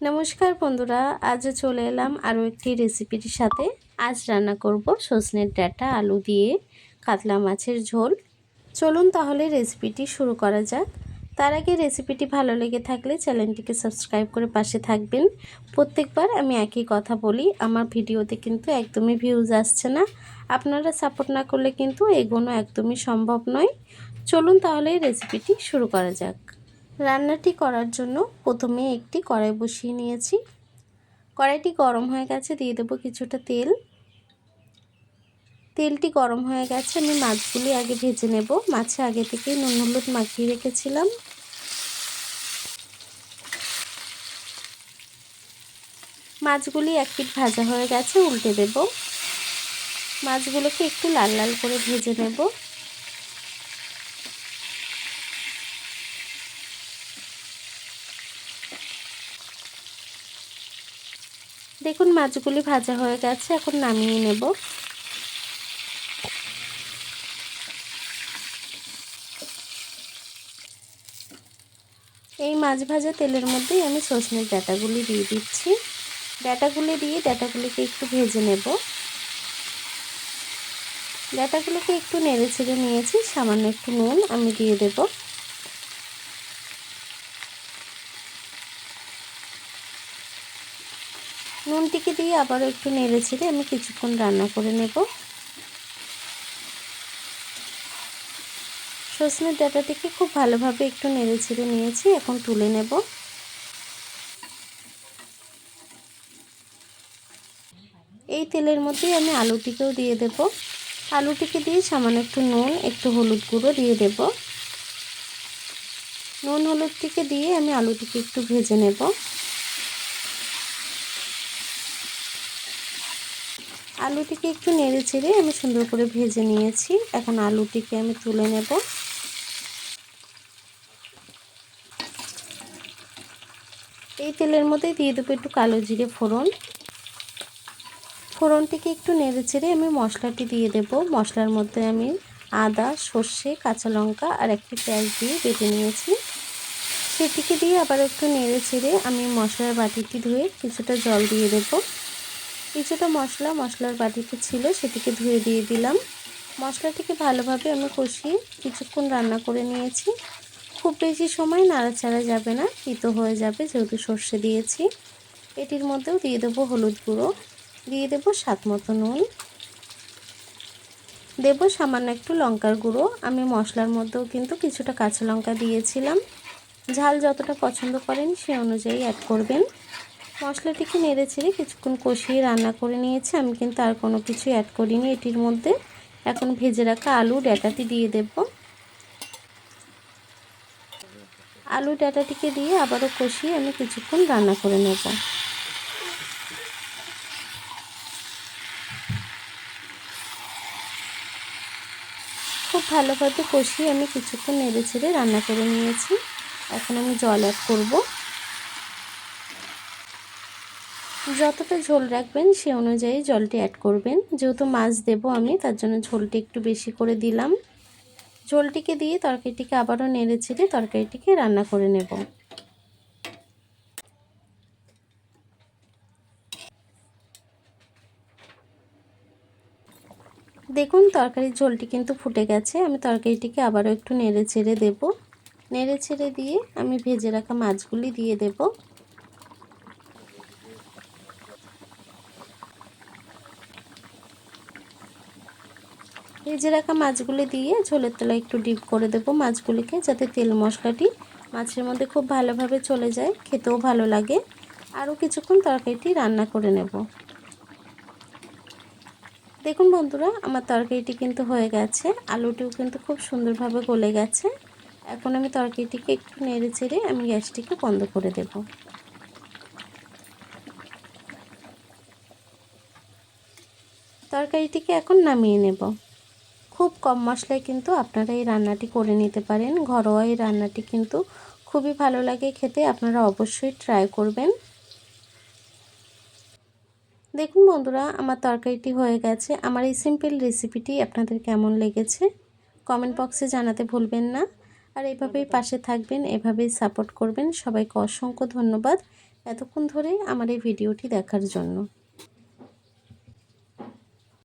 নমস্কার বন্ধুরা, আজ চলে এলাম আরও একটি রেসিপির সাথে। আজ রান্না করব সজনের ডাঁটা আলু দিয়ে কাতলা মাছের ঝোল। চলুন তাহলে রেসিপিটি শুরু করা যাক। তার আগে রেসিপিটি ভালো লেগে থাকলে চ্যানেলটিকে সাবস্ক্রাইব করে পাশে থাকবেন। প্রত্যেকবার আমি একই কথা বলি, আমার ভিডিওতে কিন্তু একদমই ভিউজ আসছে না। আপনারা সাপোর্ট না করলে কিন্তু এগোনো একদমই সম্ভব নয়। চলুন তাহলে রেসিপিটি শুরু করা যাক। রান্নাটি করার জন্য প্রথমে একটি কড়াই বসিয়ে নিয়েছি। কড়াইটি গরম হয়ে গেছে, দিয়ে দেবো কিছুটা তেল। তেলটি গরম হয়ে গেছে, আমি মাছগুলি আগে ভেজে নেব। মাছে আগে থেকে নুন হলুদ মাখিয়ে রেখেছিলাম। মাছগুলি এক পিঠ ভাজা হয়ে গেছে, উল্টে দেব। মাছগুলোকে একটু লাল লাল করে ভেজে নেব। দেখুন মাছগুলি ভাজা হয়ে গেছে, এখন নামিয়ে নেব। এই মাছ ভাজা তেলের মধ্যেই আমি সজনের ডাঁটাগুলি দিয়ে দিচ্ছি। ডাঁটাগুলি দিয়ে ডাঁটাগুলিকে একটু ভেজে নেব। ডাঁটাগুলোকে একটু নেড়ে ছেড়ে নিয়েছি, সামান্য একটু নুন আমি দিয়ে দেব। নুনটিকে দিয়ে আবারও একটু নেড়ে ছেড়ে আমি কিছুক্ষণ রান্না করে নেব। সজনের ডাঁটাটিকে খুব ভালোভাবে একটু নেড়ে ছেড়ে নিয়েছি, এখন তুলে নেব। এই তেলের মধ্যেই আমি আলুটিকেও দিয়ে দেব। আলুটিকে দিয়ে সামান্য একটু নুন, একটু হলুদ গুঁড়ো দিয়ে দেব। নুন হলুদটিকে দিয়ে আমি আলুটিকে একটু ভেজে নেব। আলুটিকে একটু নেড়ে চেড়ে আমি সুন্দর করে ভেজে নিয়েছি। এখন আলুটিকে আমি তুলে নেব। এই তেলের মধ্যে দিয়ে দেবো একটু কালো জিরে ফোড়ন। ফোড়নটিকে একটু নেড়ে চেড়ে আমি মশলাটি দিয়ে দেব। মশলার মধ্যে আমি আদা, সর্ষে, কাঁচা লঙ্কা আর একটি পেঁয়াজ দিয়ে বেটে নিয়েছি। সেটিকে দিয়ে আবার একটু নেড়ে চেড়ে আমি মশলার বাটিটি ধুয়ে কিছুটা জল দিয়ে দেব। কিছুটা মশলার বাটিতে ছিল, সেটিকে ধুয়ে দিয়ে দিলাম। মশলাটিকে ভালোভাবে আমি কষিয়ে কিছুক্ষণ রান্না করে নিয়েছি। খুব বেশি সময় নাড়াচাড়া যাবে না, তিতো হয়ে যাবে যেহেতু সর্ষে দিয়েছি। এটির মধ্যেও দিয়ে দেবো হলুদ গুঁড়ো, দিয়ে দেবো স্বাদ মতো নুন, দেব সামান্য একটু লঙ্কার গুঁড়ো। আমি মশলার মধ্যেও কিন্তু কিছুটা কাঁচা লঙ্কা দিয়েছিলাম। ঝাল যতটা পছন্দ করেন সে অনুযায়ী অ্যাড করবেন। মশলাটিকে নেড়ে ছেড়ে কিছুক্ষণ কষিয়ে রান্না করে নিয়েছি। আমি কিন্তু আর কোনো কিছু অ্যাড করিনি এটির মধ্যে। এখন ভেজে রাখা আলু ডাঁটাটি দিয়ে দেব। আলু ডাঁটাটিকে দিয়ে আবারও কষিয়ে আমি কিছুক্ষণ রান্না করে নেব। খুব ভালোভাবে কষিয়ে আমি কিছুক্ষণ নেড়ে ছেড়ে রান্না করে নিয়েছি। এখন আমি জল অ্যাড করব। যতটা ঝোল রাখবেন সে অনুযায়ী জলটি অ্যাড করবেন। যেহেতু মাছ দেব আমি, তার জন্য ঝোলটি একটু বেশি করে দিলাম। ঝোলটিকে দিয়ে তরকারিটিকে আবারও নেড়ে ছেড়ে তরকারিটিকে রান্না করে নেব। দেখুন তরকারির ঝোলটি কিন্তু ফুটে গেছে। আমি তরকারিটিকে আবারও একটু নেড়ে ছেড়ে দেব। নেড়ে ছেড়ে দিয়ে আমি ভেজে রাখা মাছগুলি দিয়ে দেব। ভেজে রাখা মাছগুলি দিয়ে ঝোলের তলায় একটু ডিপ করে দেব মাছগুলিকে, যাতে তেল মশলাটি মাছের মধ্যে খুব ভালোভাবে চলে যায়, খেতেও ভালো লাগে। আরও কিছুক্ষণ তরকারিটি রান্না করে নেব। দেখুন বন্ধুরা, আমার তরকারিটি কিন্তু হয়ে গেছে। আলুটিও কিন্তু খুব সুন্দরভাবে গলে গেছে। এখন আমি তরকারিটিকে একটু নেড়ে চেড়ে আমি গ্যাসটিকে বন্ধ করে দেব। তরকারিটিকে এখন নামিয়ে নেব। খুব কম মশলায় কিন্তু আপনারা এই রান্নাটি করে নিতে পারেন। ঘরোয়া এই রান্নাটি কিন্তু খুবই ভালো লাগে খেতে, আপনারা অবশ্যই ট্রাই করবেন। দেখুন বন্ধুরা, আমার তরকারিটি হয়ে গেছে। আমার এই সিম্পল রেসিপিটি আপনাদের কেমন লেগেছে কমেন্ট বক্সে জানাতে ভুলবেন না। আর এভাবেই পাশে থাকবেন, এভাবেই সাপোর্ট করবেন। সবাইকে অসংখ্য ধন্যবাদ। এতক্ষণ ধরে আমার এই ভিডিওটি দেখার জন্য।